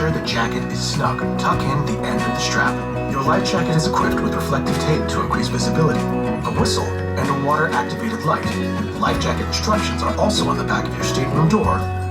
sure the jacket is snug. Tuck in the end of the strap. Your life jacket is equipped with reflective tape to increase visibility, a whistle, and a water-activated light. Life jacket instructions are also on the back of your stateroom door and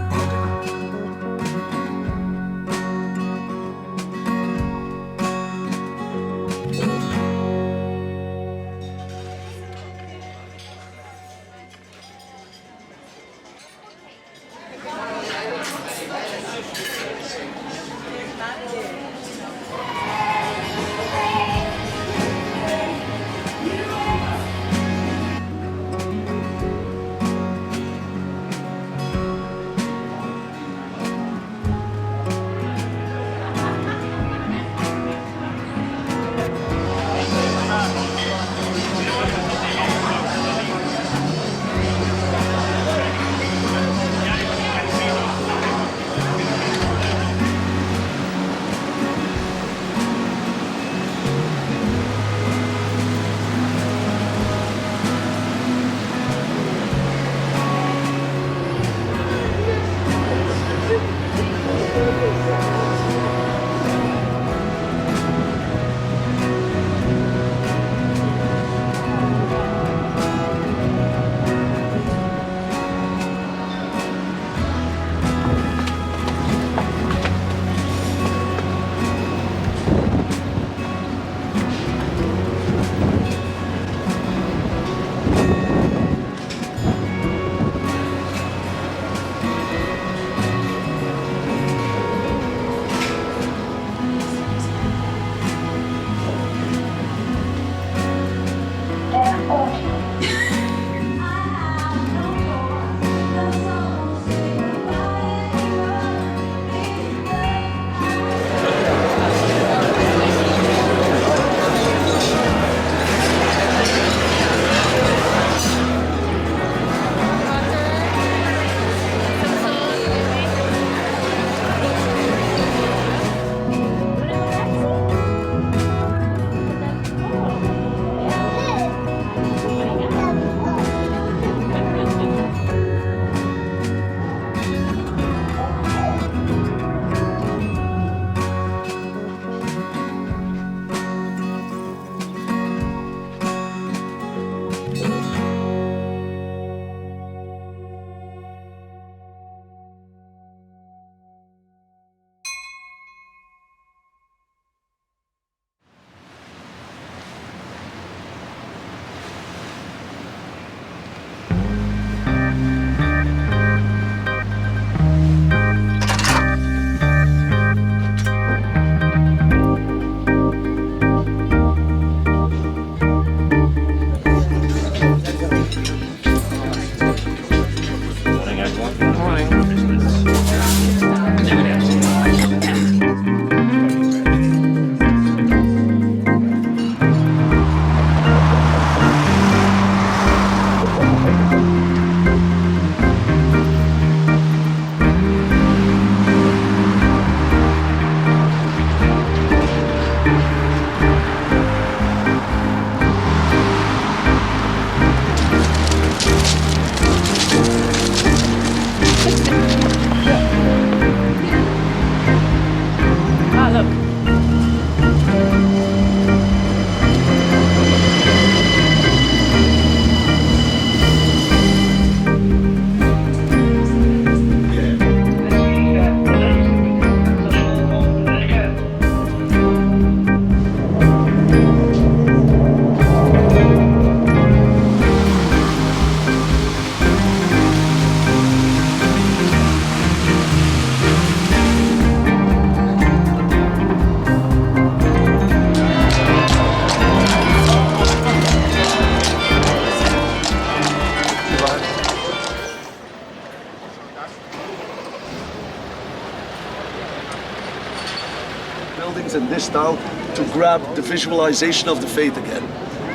buildings in this style to grab the visualization of the faith again.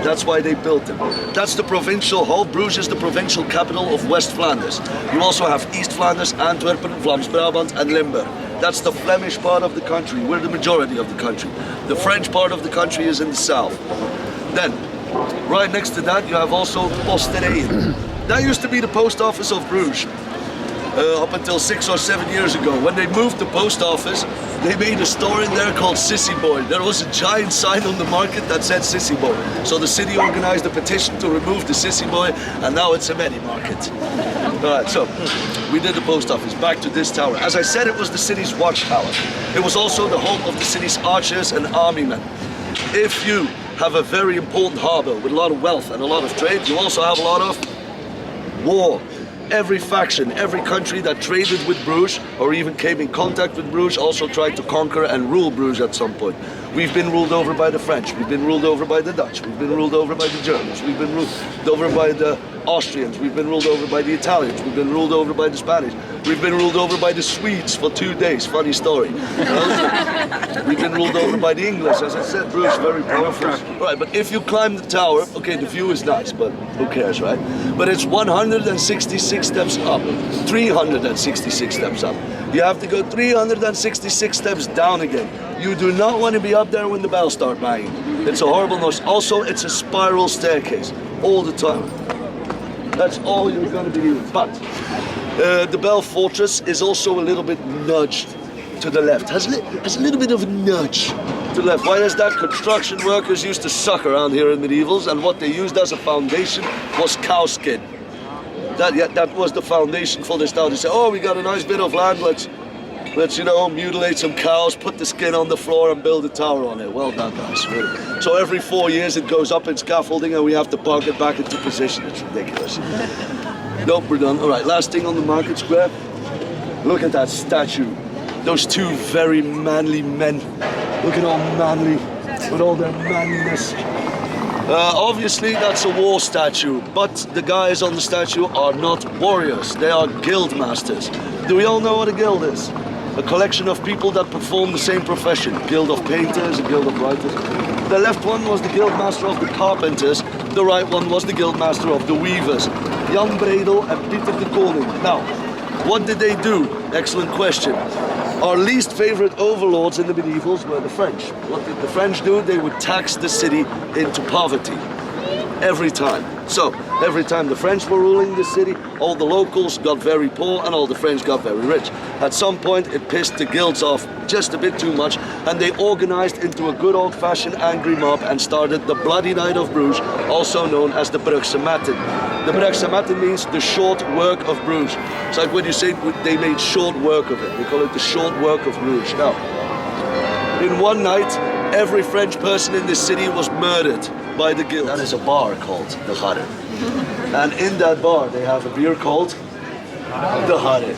That's why they built them. That's the provincial hall. Bruges is the provincial capital of West Flanders. You also have East Flanders, Antwerpen, Vlaams-Brabant and Limburg. That's the Flemish part of the country. We're the majority of the country. The French part of the country is in the south. Then, right next to that, you have also Posterij. That used to be the post office of Bruges. up until 6 or 7 years ago. When they moved the post office, they made a store in there called Sissy Boy. There was a giant sign on the market that said Sissy Boy. So the city organized a petition to remove the Sissy Boy, and now it's a many market. Alright, so we did the post office. Back to this tower. As I said, it was the city's watchtower. It was also the home of the city's archers and army men. If you have a very important harbor with a lot of wealth and a lot of trade, you also have a lot of war. Every faction, every country that traded with Bruges or even came in contact with Bruges also tried to conquer and rule Bruges at some point. We've been ruled over by the French, we've been ruled over by the Dutch, we've been ruled over by the Germans, we've been ruled over by the Austrians, we've been ruled over by the Italians, we've been ruled over by the Spanish, we've been ruled over by the Swedes for 2 days, funny story. We've been ruled over by the English, as I said, Bruges, very powerful. Right, but if you climb the tower, okay, the view is nice, but who cares, right? But it's 166 steps up, 366 steps up. You have to go 366 steps down again. You do not want to be up there when the bells start banging. It's a horrible noise. Also, it's a spiral staircase all the time. That's all you're going to be doing. But the Bell Fortress is also a little bit nudged to the left. Has a little bit of a nudge to the left. Why is that? Construction workers used to suck around here in medievals, and what they used as a foundation was cow skin. That was the foundation for this town. They said, oh, we got a nice bit of land, let's you know, mutilate some cows, put the skin on the floor and build a tower on it. Well done, guys, really. So every 4 years it goes up in scaffolding and we have to park it back into position. It's ridiculous. Nope, we're done. All right, last thing on the market square. Look at that statue. Those two very manly men. Look at all manly, with all their manliness. Obviously that's a war statue, but the guys on the statue are not warriors, they are guild masters. Do we all know what a guild is? A collection of people that perform the same profession. Guild of painters, a guild of writers. The left one was the guild master of the carpenters, the right one was the guild master of the weavers. Jan Bredel and Pieter de Koning. Now, what did they do? Excellent question. Our least favorite overlords in the medievals were the French. What did the French do? They would tax the city into poverty. Every time. So, every time the French were ruling the city, all the locals got very poor and all the French got very rich. At some point, it pissed the guilds off just a bit too much, and they organized into a good old-fashioned angry mob and started the Bloody Night of Bruges, also known as the Bruges Matin. The Bruges Matin means the short work of Bruges. It's like when you say they made short work of it. They call it the short work of Bruges. Now, in one night, every French person in this city was murdered by the guild. That is a bar called the Harre. And in that bar, they have a beer called the Harre.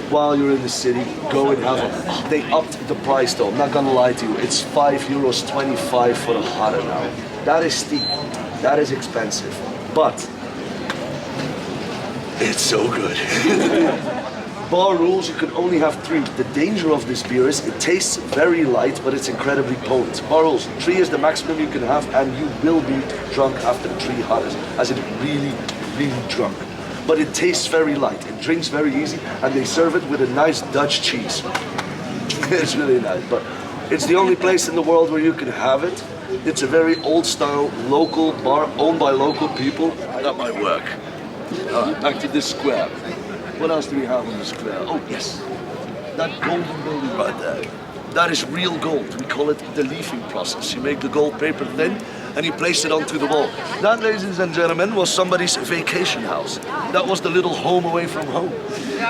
While you're in the city, go and have a... They upped the price though, I'm not gonna lie to you. It's €5.25 for a Harre now. That is steep. That is expensive, but it's so good. Bar rules, you can only have 3. The danger of this beer is it tastes very light, but it's incredibly potent. Bar rules, 3 is the maximum you can have, and you will be drunk after 3 Harres, as in really, really drunk. But it tastes very light, it drinks very easy, and they serve it with a nice Dutch cheese. It's really nice, but it's the only place in the world where you can have it. It's a very old-style local bar owned by local people. That might work. Alright, back to this square. What else do we have on the square? Oh yes, that golden building right there. That is real gold. We call it the leafing process. You make the gold paper thin and you place it onto the wall. That, ladies and gentlemen, was somebody's vacation house. That was the little home away from home.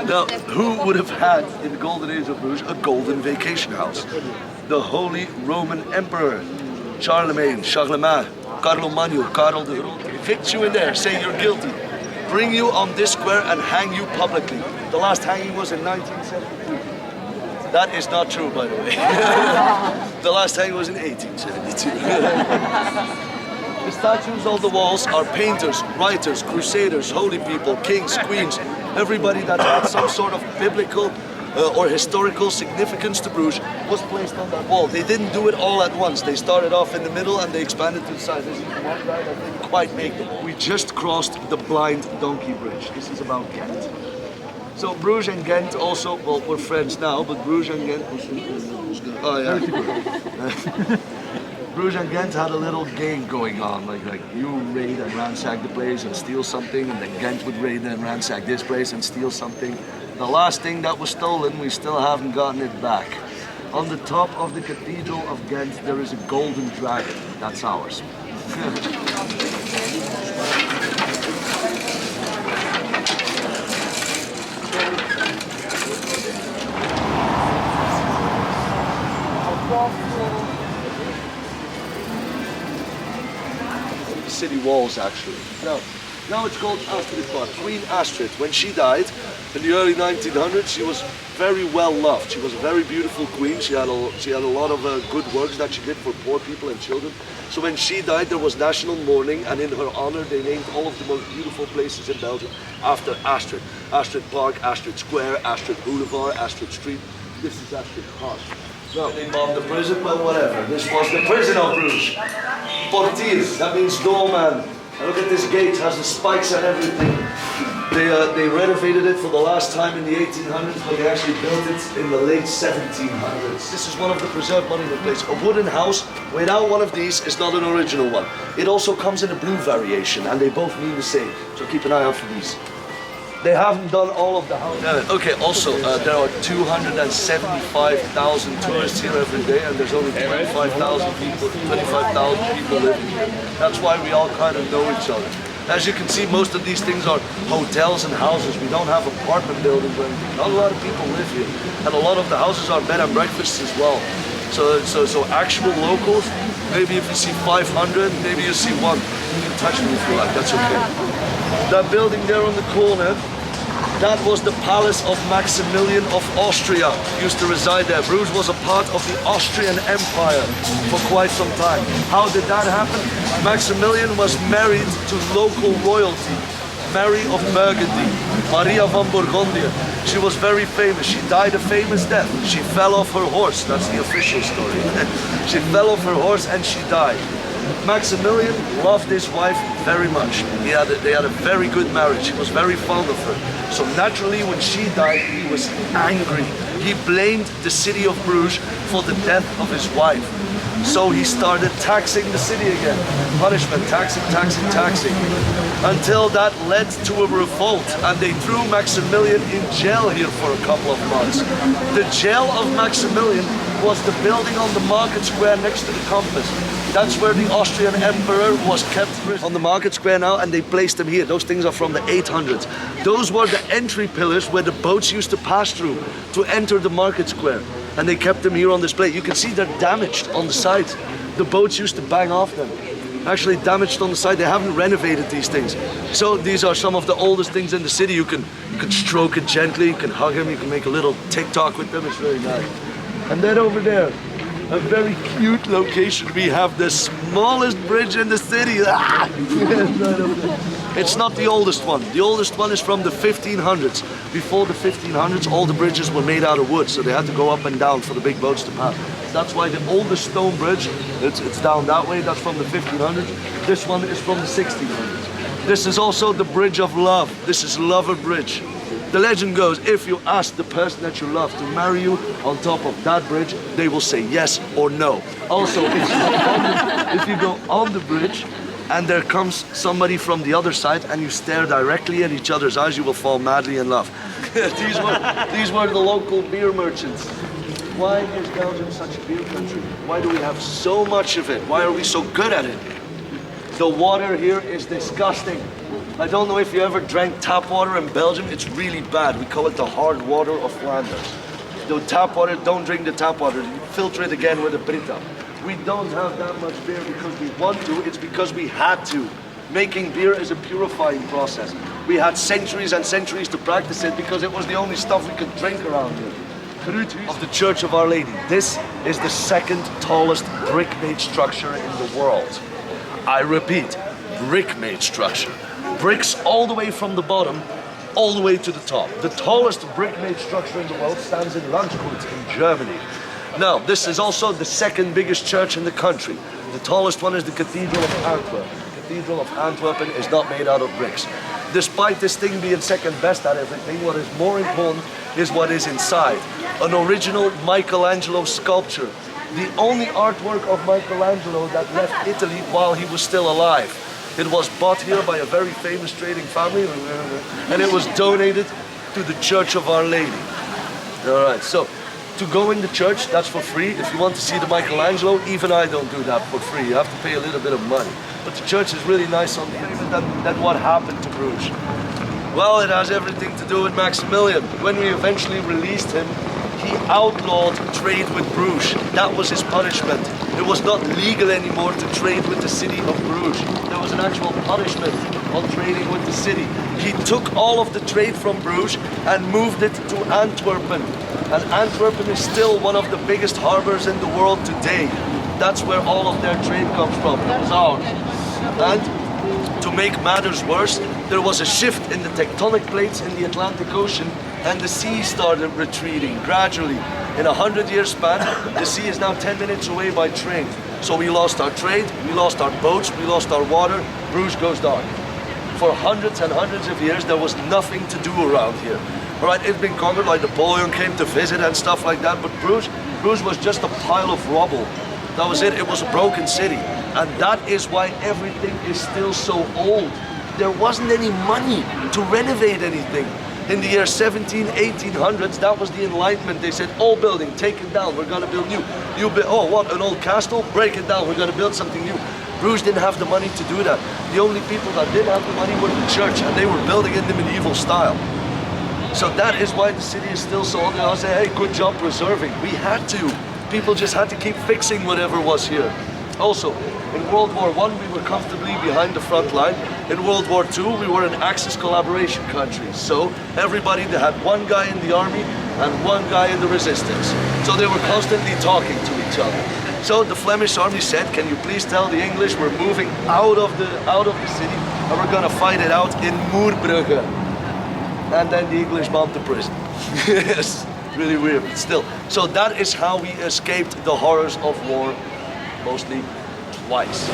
Now, who would have had, in the golden age of Bruges, a golden vacation house? The Holy Roman Emperor. Charlemagne, Carlo Magno, Karel the Grote, evict you in there, say you're guilty, bring you on this square and hang you publicly. The last hanging was in 1972. That is not true, by the way. The last hanging was in 1872. The statues on the walls are painters, writers, crusaders, holy people, kings, queens, everybody that had some sort of biblical or historical significance to Bruges was placed on that wall. They didn't do it all at once. They started off in the middle and they expanded to the side. There's even one guy that didn't quite make it. We just crossed the Blind Donkey Bridge. This is about Ghent. So Bruges and Ghent also, well, we're friends now, but Bruges and Ghent... Oh yeah. Bruges and Ghent had a little game going on, like you raid and ransack the place and steal something, and then Ghent would raid and ransack this place and steal something. The last thing that was stolen, we still haven't gotten it back. On the top of the Cathedral of Ghent, there is a golden dragon. That's ours. City walls, actually. Now it's called Astrid Park. Queen Astrid, when she died in the early 1900s, she was very well loved. She was a very beautiful queen. She had a lot of good works that she did for poor people and children. So when she died, there was national mourning, and in her honor, they named all of the most beautiful places in Belgium after Astrid. Astrid Park, Astrid Square, Astrid Boulevard, Astrid Street. This is Astrid Park. No, they bombed the prison, but whatever. This was the prison of Bruges. Portier, that means doorman. And look at this gate, has the spikes and everything. They renovated it for the last time in the 1800s, but they actually built it in the late 1700s. This is one of the preserved monument places. A wooden house without one of these is not an original one. It also comes in a blue variation, and they both mean the same. So keep an eye out for these. They haven't done all of the houses. Okay, also, there are 275,000 tourists here every day, and there's only 25,000 people living here. That's why we all kind of know each other. As you can see, most of these things are hotels and houses. We don't have apartment buildings or anything. Not a lot of people live here. And a lot of the houses are bed and breakfasts as well. So actual locals, maybe if you see 500, maybe you see one. You can touch me if you like, that's okay. That building there on the corner, that was the palace of Maximilian of Austria, used to reside there. Bruges was a part of the Austrian Empire for quite some time. How did that happen? Maximilian was married to local royalty, Mary of Burgundy, Maria van Bourgondië. She was very famous. She died a famous death. She fell off her horse. That's the official story. She fell off her horse and she died. Maximilian loved his wife very much. They had a very good marriage. He was very fond of her. So naturally, when she died, he was angry. He blamed the city of Bruges for the death of his wife. So he started taxing the city again. Punishment, taxing. Until that led to a revolt, and they threw Maximilian in jail here for a couple of months. The jail of Maximilian was the building on the market square next to the compass. That's where the Austrian emperor was kept on the market square now, and they placed them here. Those things are from the 800s. Those were the entry pillars where the boats used to pass through to enter the market square. And they kept them here on display. You can see they're damaged on the sides. The boats used to bang off them. Actually damaged on the side. They haven't renovated these things. So these are some of the oldest things in the city. You can stroke it gently, you can hug them, you can make a little TikTok with them. It's very nice. And then over there, a very cute location. We have the smallest bridge in the city. It's not the oldest one. The oldest one is from the 1500s. Before the 1500s, all the bridges were made out of wood, so they had to go up and down for the big boats to pass. That's why the oldest stone bridge, it's down that way, that's from the 1500s. This one is from the 1600s. This is also the Bridge of Love. This is Lover Bridge. The legend goes, if you ask the person that you love to marry you on top of that bridge, they will say yes or no. Also, if you go on the bridge and there comes somebody from the other side and you stare directly at each other's eyes, you will fall madly in love. These were the local beer merchants. Why is Belgium such a beer country? Why do we have so much of it? Why are we so good at it? The water here is disgusting. I don't know if you ever drank tap water in Belgium. It's really bad. We call it the hard water of Flanders. The tap water, don't drink the tap water. Filter it again with a Brita. We don't have that much beer because we want to. It's because we had to. Making beer is a purifying process. We had centuries and centuries to practice it because it was the only stuff we could drink around here. Of the Church of Our Lady. This is the second tallest brick-made structure in the world. I repeat, brick-made structure. Bricks all the way from the bottom, all the way to the top. The tallest brick-made structure in the world stands in Landshut in Germany. Now, this is also the second biggest church in the country. The tallest one is the Cathedral of Antwerp. The Cathedral of Antwerp is not made out of bricks. Despite this thing being second best at everything, what is more important is what is inside. An original Michelangelo sculpture the only artwork of Michelangelo that left Italy while he was still alive. It was bought here by a very famous trading family, and it was donated to the Church of Our Lady. All right, so to go in the church, that's for free. If you want to see the Michelangelo, even I don't do that for free. You have to pay a little bit of money. But the church is really nice on the inside. Then what happened to Bruges? Well, it has everything to do with Maximilian. When we eventually released him, he outlawed trade with Bruges. That was his punishment. It was not legal anymore to trade with the city of Bruges. There was an actual punishment on trading with the city. He took all of the trade from Bruges and moved it to Antwerpen. And Antwerpen is still one of the biggest harbors in the world today. That's where all of their trade comes from. It's ours. And to make matters worse, there was a shift in the tectonic plates in the Atlantic Ocean, and the sea started retreating gradually. In a 100-year span, the sea is now 10 minutes away by train. So we lost our trade, we lost our boats, we lost our water. Bruges goes dark. For hundreds and hundreds of years, there was nothing to do around here. All right, it's been conquered, like Napoleon came to visit and stuff like that, but Bruges was just a pile of rubble. That was it. It was a broken city. And that is why everything is still so old. There wasn't any money to renovate anything. In the year 1800s, that was the Enlightenment. They said, old building, take it down, we're gonna build new. Oh, what, an old castle? Break it down, we're gonna build something new. Bruges didn't have the money to do that. The only people that did have the money were the church, and they were building in the medieval style. So that is why the city is still so old. And I'll say, hey, good job preserving. We had to. People just had to keep fixing whatever was here. Also, in World War I, we were comfortably behind the front line. In World War II, we were an Axis collaboration country. So everybody, they had one guy in the army and one guy in the resistance. So they were constantly talking to each other. So the Flemish army said, can you please tell the English we're moving out of the city and we're gonna fight it out in Zeebrugge. And then the English bombed the prison. Yes, really weird, but still. So that is how we escaped the horrors of war, mostly twice.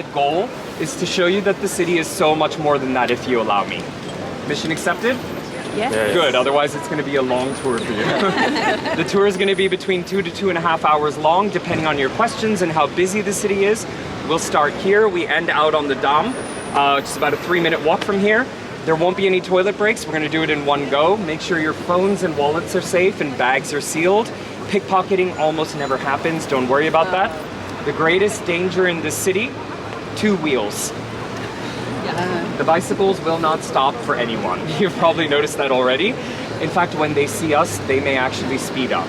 ultimate goal is to show you that the city is so much more than that, if you allow me. Mission accepted? Yes. Good, otherwise it's going to be a long tour for you. The tour is going to be between 2 to 2.5 hours long, depending on your questions and how busy the city is. We'll start here, we end out on the Dam, which is about a 3-minute walk from here. There won't be any toilet breaks, we're going to do it in one go. Make sure your phones and wallets are safe and bags are sealed. Pickpocketing almost never happens, don't worry about that. The greatest danger in this city, 2 wheels. The bicycles will not stop for anyone. You've probably noticed that already. In fact, when they see us, they may actually speed up.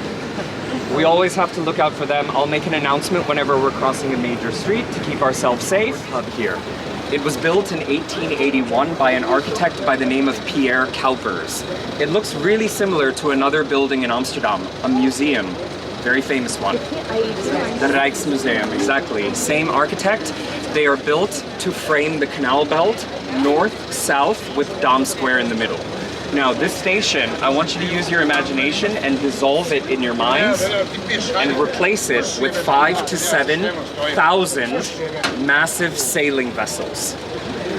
We always have to look out for them. I'll make an announcement whenever we're crossing a major street to keep ourselves safe. Up here. It was built in 1881 by an architect by the name of Pierre Cuypers. It looks really similar to another building in Amsterdam, a museum. Very famous one. The Rijksmuseum, exactly. Same architect. They are built to frame the Canal belt, north-south, with Dam Square in the middle. Now, this station, I want you to use your imagination and dissolve it in your minds and replace it with 5,000 to 7,000 massive sailing vessels.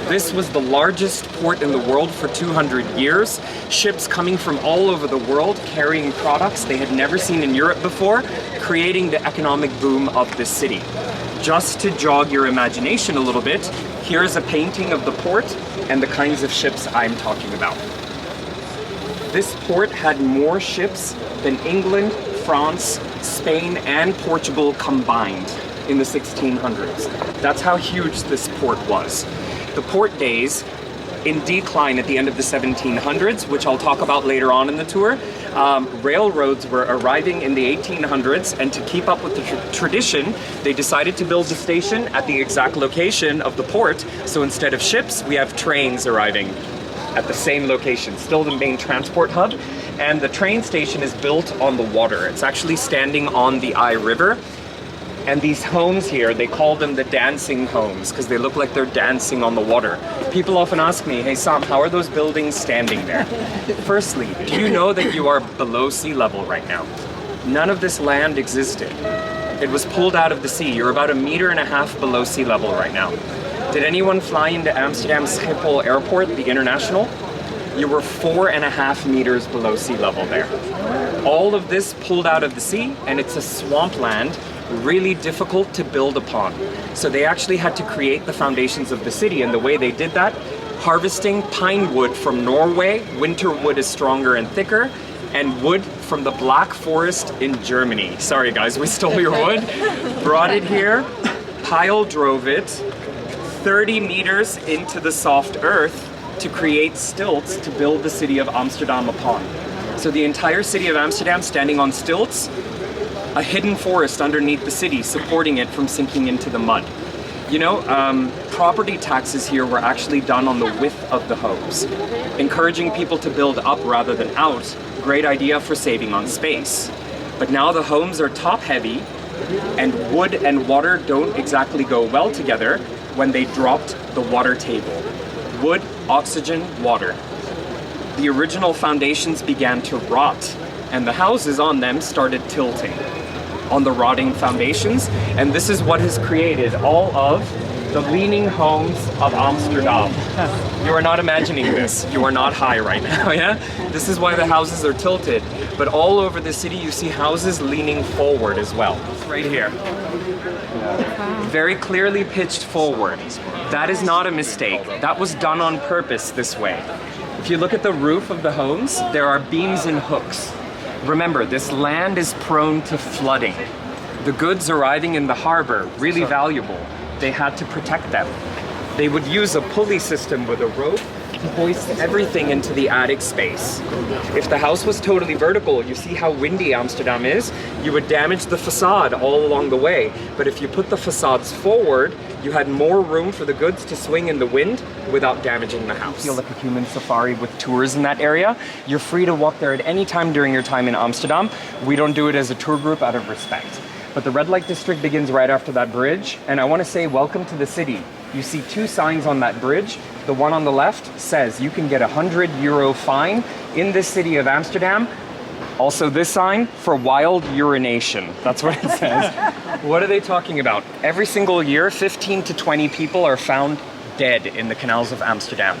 This was the largest port in the world for 200 years. Ships coming from all over the world carrying products they had never seen in Europe before, creating the economic boom of this city. Just to jog your imagination a little bit, here's a painting of the port and the kinds of ships I'm talking about. This port had more ships than England, France, Spain, and Portugal combined in the 1600s. That's how huge this port was. The port days in decline at the end of the 1700s, which I'll talk about later on in the tour. Railroads were arriving in the 1800s, and to keep up with the tradition, they decided to build the station at the exact location of the port. So instead of ships, we have trains arriving at the same location, still the main transport hub. And the train station is built on the water. It's actually standing on the Eye River. And these homes here, they call them the dancing homes because they look like they're dancing on the water. People often ask me, hey Sam, how are those buildings standing there? Firstly, do you know that you are below sea level right now? None of this land existed. It was pulled out of the sea. You're about 1.5 meters below sea level right now. Did anyone fly into Amsterdam Schiphol Airport, the international? You were 4.5 meters below sea level there. All of this pulled out of the sea, and it's a swampland, really difficult to build upon. So they actually had to create the foundations of the city, and the way they did that, harvesting pine wood from Norway, winter wood is stronger and thicker, and wood from the Black Forest in Germany. Sorry guys, we stole your wood. Brought it here, pile drove it 30 meters into the soft earth to create stilts to build the city of Amsterdam upon. So the entire city of Amsterdam standing on stilts, a hidden forest underneath the city supporting it from sinking into the mud. You know, property taxes here were actually done on the width of the homes, encouraging people to build up rather than out. Great idea for saving on space. But now the homes are top heavy, and wood and water don't exactly go well together when they dropped the water table. Wood, oxygen, water. The original foundations began to rot, and the houses on them started tilting on the rotting foundations, and this is what has created all of the leaning homes of Amsterdam. You are not imagining this. You are not high right now, yeah? This is why the houses are tilted, but all over the city you see houses leaning forward as well. Right here. Very clearly pitched forward. That is not a mistake. That was done on purpose this way. If you look at the roof of the homes, there are beams and hooks. Remember, this land is prone to flooding. The goods arriving in the harbor, really valuable. They had to protect them. They would use a pulley system with a rope to hoist everything into the attic space. If the house was totally vertical, you see how windy Amsterdam is, you would damage the facade all along the way. But if you put the facades forward, you had more room for the goods to swing in the wind without damaging the house. Feel like a human safari with tours in that area. You're free to walk there at any time during your time in Amsterdam. We don't do it as a tour group out of respect. But the red light district begins right after that bridge, and I want to say welcome to the city. You see 2 signs on that bridge. The one on the left says you can get €100 fine in this city of Amsterdam Also this sign, for wild urination. That's what it says. What are they talking about? Every single year, 15 to 20 people are found dead in the canals of Amsterdam.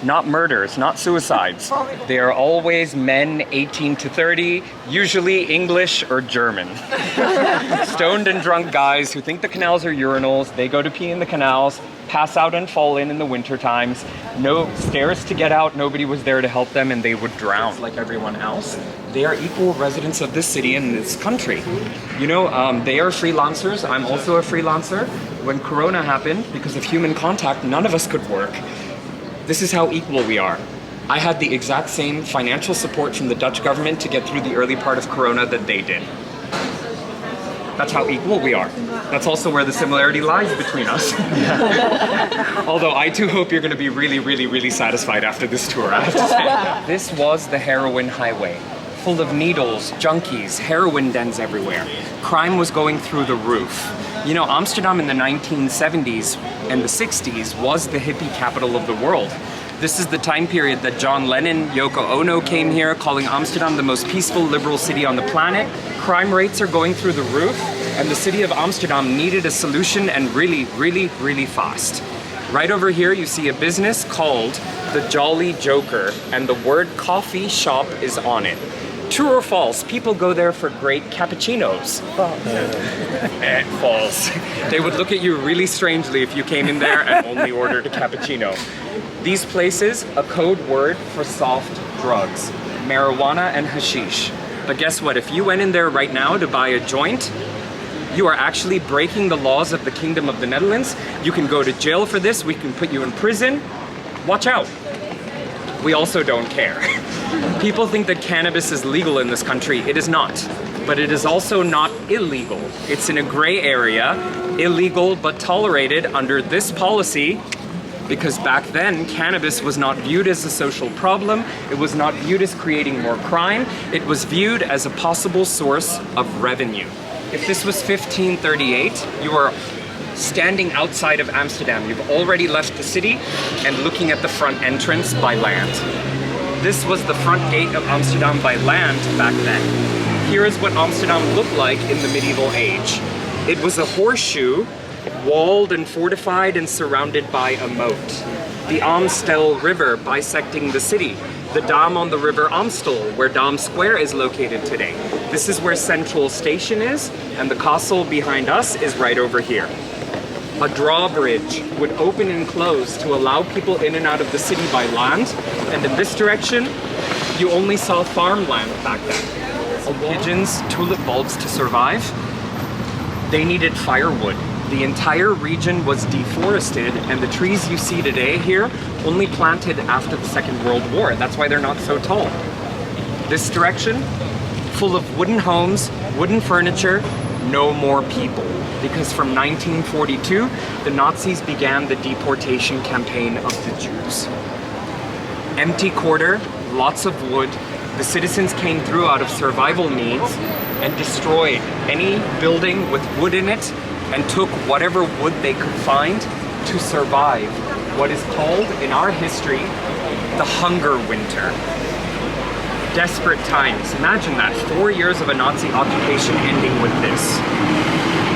Not murders, not suicides. They are always men 18 to 30, usually English or German. Stoned and drunk guys who think the canals are urinals. They go to pee in the canals, pass out and fall in the winter times. No stairs to get out, nobody was there to help them, and they would drown like everyone else. They are equal residents of this city and this country. You know, they are freelancers. I'm also a freelancer. When Corona happened, because of human contact, none of us could work. This is how equal we are. I had the exact same financial support from the Dutch government to get through the early part of Corona that they did. That's how equal we are. That's also where the similarity lies between us. Although I too hope you're going to be really, really, really satisfied after this tour, I have to say. This was the heroin highway, full of needles, junkies, heroin dens everywhere. Crime was going through the roof. You know, Amsterdam in the 1970s and the 60s was the hippie capital of the world. This is the time period that John Lennon, Yoko Ono came here, calling Amsterdam the most peaceful, liberal city on the planet. Crime rates are going through the roof, and the city of Amsterdam needed a solution, and really, really, really fast. Right over here, you see a business called the Jolly Joker, and the word coffee shop is on it. True or false, people go there for great cappuccinos. False. They would look at you really strangely if you came in there and only ordered a cappuccino. These places, a code word for soft drugs, marijuana and hashish. But guess what, if you went in there right now to buy a joint, you are actually breaking the laws of the Kingdom of the Netherlands. You can go to jail for this, we can put you in prison. Watch out. We also don't care. People think that cannabis is legal in this country. It is not. But it is also not illegal. It's in a gray area, illegal but tolerated under this policy, because back then cannabis was not viewed as a social problem. It was not viewed as creating more crime. It was viewed as a possible source of revenue. If this was 1538, you are standing outside of Amsterdam. You've already left the city and looking at the front entrance by land. This was the front gate of Amsterdam by land back then. Here is what Amsterdam looked like in the medieval age. It was a horseshoe, walled and fortified and surrounded by a moat. The Amstel River bisecting the city. The dam on the river Amstel, where Dam Square is located today. This is where Central Station is, and the castle behind us is right over here. A drawbridge would open and close to allow people in and out of the city by land, and in this direction, you only saw farmland back then. Pigeons, tulip bulbs to survive. They needed firewood. The entire region was deforested, and the trees you see today here only planted after the Second World War. That's why they're not so tall. This direction, full of wooden homes, wooden furniture, no more people. Because from 1942, the Nazis began the deportation campaign of the Jews. Empty quarter, lots of wood. The citizens came through out of survival needs and destroyed any building with wood in it and took whatever wood they could find to survive what is called, in our history, the Hunger Winter. Desperate times. Imagine that, 4 years of a Nazi occupation ending with this.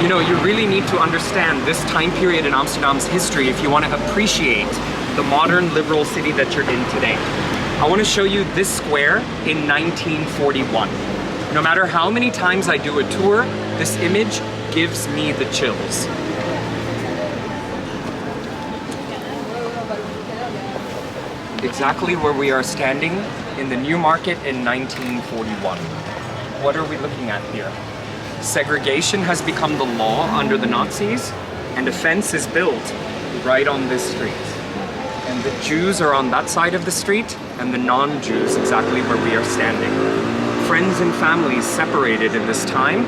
You know, you really need to understand this time period in Amsterdam's history if you want to appreciate the modern liberal city that you're in today. I want to show you this square in 1941. No matter how many times I do a tour, this image gives me the chills. Exactly where we are standing in the New Market in 1941. What are we looking at here? Segregation has become the law under the Nazis, and a fence is built right on this street. And the Jews are on that side of the street, and the non-Jews exactly where we are standing. Friends and families separated in this time.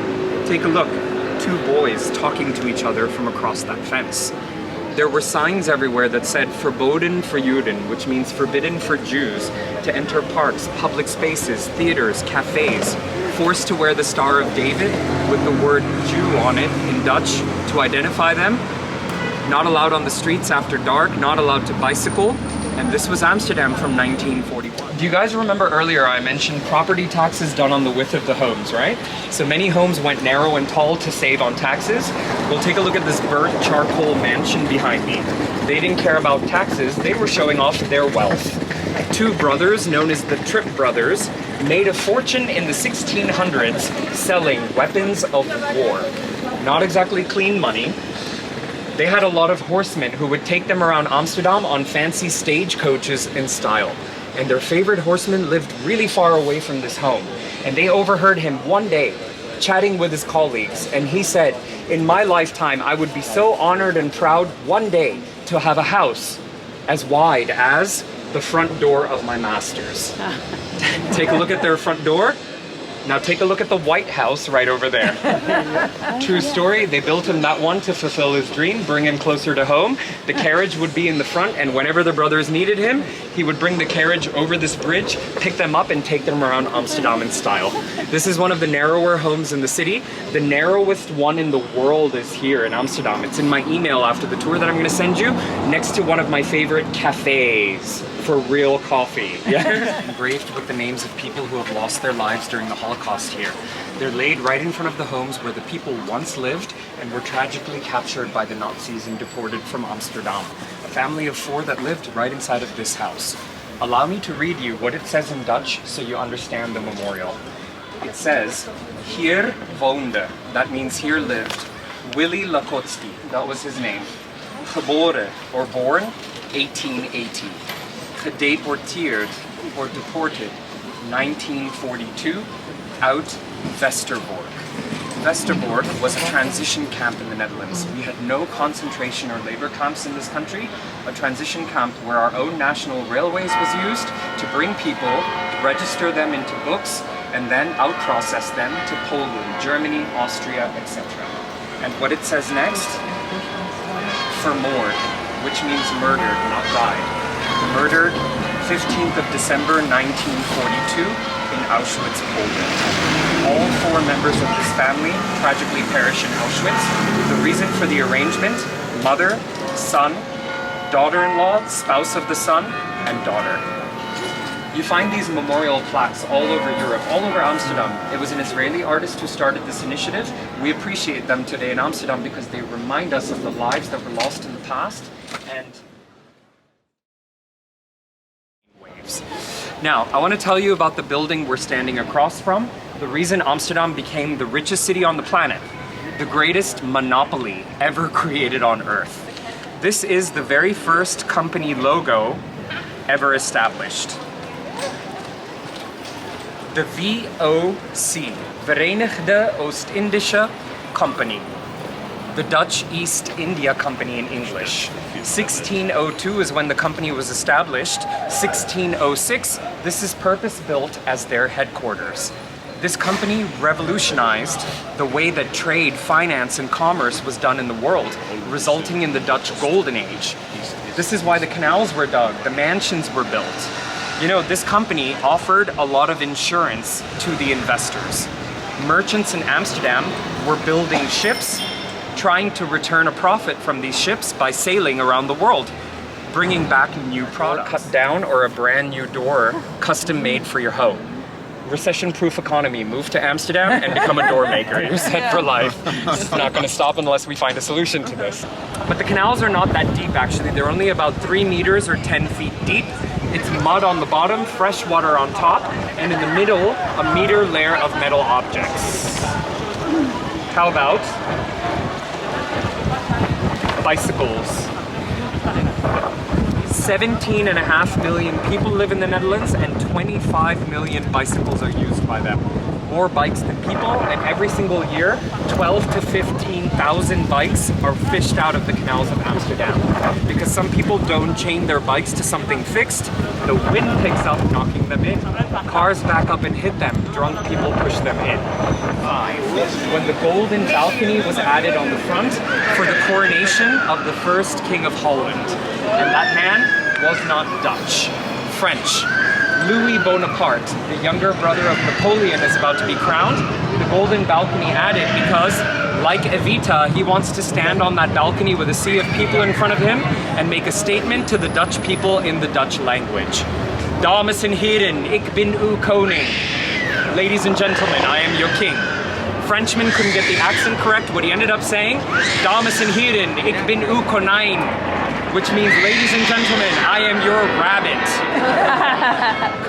Take a look, 2 boys talking to each other from across that fence. There were signs everywhere that said "Verboden for Juden," which means forbidden for Jews to enter parks, public spaces, theaters, cafes, forced to wear the Star of David with the word Jew on it in Dutch to identify them, not allowed on the streets after dark, not allowed to bicycle, and this was Amsterdam from 1941. Do you guys remember earlier I mentioned property taxes done on the width of the homes, right? So many homes went narrow and tall to save on taxes. We'll take a look at this burnt charcoal mansion behind me. They didn't care about taxes, they were showing off their wealth. Two brothers, known as the Tripp brothers, made a fortune in the 1600s selling weapons of war. Not exactly clean money. They had a lot of horsemen who would take them around Amsterdam on fancy stagecoaches in style. And their favorite horseman lived really far away from this home. And they overheard him one day chatting with his colleagues. And he said, in my lifetime, I would be so honored and proud one day to have a house as wide as the front door of my master's. Take a look at their front door. Now take a look at the White House right over there. True story, they built him that one to fulfill his dream, bring him closer to home. The carriage would be in the front, and whenever the brothers needed him, he would bring the carriage over this bridge, pick them up, and take them around Amsterdam in style. This is one of the narrower homes in the city. The narrowest one in the world is here in Amsterdam. It's in my email after the tour that I'm gonna send you, next to one of my favorite cafes for real coffee. Yeah. Engraved with the names of people who have lost their lives during the Holocaust here. They're laid right in front of the homes where the people once lived and were tragically captured by the Nazis and deported from Amsterdam. A family of 4 that lived right inside of this house. Allow me to read you what it says in Dutch so you understand the memorial. It says, Hier woonde, that means here lived, Willy Lakotski, that was his name. Geboren, or born, 1880. Gedeporteerd, or deported, 1942, out Westerbork. Westerbork was a transition camp in the Netherlands. We had no concentration or labor camps in this country. A transition camp where our own national railways was used to bring people, register them into books, and then out-process them to Poland, Germany, Austria, etc. And what it says next? Vermoord, which means murdered, not died. Murdered 15th of December 1942 in Auschwitz, Poland. All 4 members of this family tragically perished in Auschwitz. The reason for the arrangement, mother, son, daughter-in-law, spouse of the son, and daughter. You find these memorial plaques all over Europe, all over Amsterdam. It was an Israeli artist who started this initiative. We appreciate them today in Amsterdam because they remind us of the lives that were lost in the past and waves. Now, I want to tell you about the building we're standing across from. The reason Amsterdam became the richest city on the planet, the greatest monopoly ever created on Earth. This is the very first company logo ever established. The VOC, Verenigde Oost-Indische Company. The Dutch East India Company in English. 1602 is when the company was established. 1606, this is purpose-built as their headquarters. This company revolutionized the way that trade, finance, and commerce was done in the world, resulting in the Dutch Golden Age. This is why the canals were dug, the mansions were built. You know, this company offered a lot of insurance to the investors. Merchants in Amsterdam were building ships, trying to return a profit from these ships by sailing around the world, bringing back new products. Cut down or a brand new door, custom made for your home. Recession-proof economy, move to Amsterdam and become a door maker. You're set for life. It's not going to stop unless we find a solution to this. But the canals are not that deep actually. They're only about 3 meters or 10 feet deep. It's mud on the bottom, fresh water on top, and in the middle, a meter layer of metal objects. How about bicycles? 17.5 million people live in the Netherlands and 25 million bicycles are used by them. More bikes than people, and every single year, 12 to 15,000 bikes are fished out of the canals of Amsterdam. Because some people don't chain their bikes to something fixed, the wind picks up, knocking them in. Cars back up and hit them, drunk people push them in. 5. When the golden balcony was added on the front for the coronation of the first King of Holland. And that man was not Dutch, French. Louis Bonaparte, the younger brother of Napoleon, is about to be crowned. The golden balcony added because, like Evita, he wants to stand on that balcony with a sea of people in front of him and make a statement to the Dutch people in the Dutch language. Dames en heren, ik ben uw koning. Ladies and gentlemen, I am your king. Frenchman couldn't get the accent correct. What he ended up saying, Dames en heren, ik ben uw konijn, which means, ladies and gentlemen, I am your rabbit.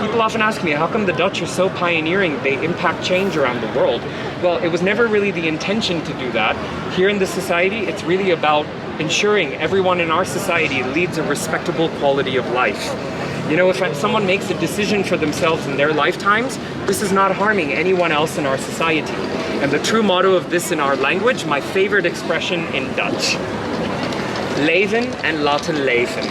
People often ask me, how come the Dutch are so pioneering? They impact change around the world. Well, it was never really the intention to do that. Here in this society, it's really about ensuring everyone in our society leads a respectable quality of life. You know, if someone makes a decision for themselves in their lifetimes, this is not harming anyone else in our society. And the true motto of this in our language, my favorite expression in Dutch, leven en laten leven.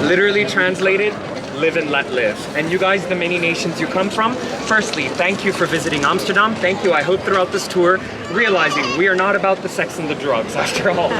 Literally translated, live and let live. And you guys, the many nations you come from, firstly, thank you for visiting Amsterdam. Thank you, I hope throughout this tour, realizing we are not about the sex and the drugs after all.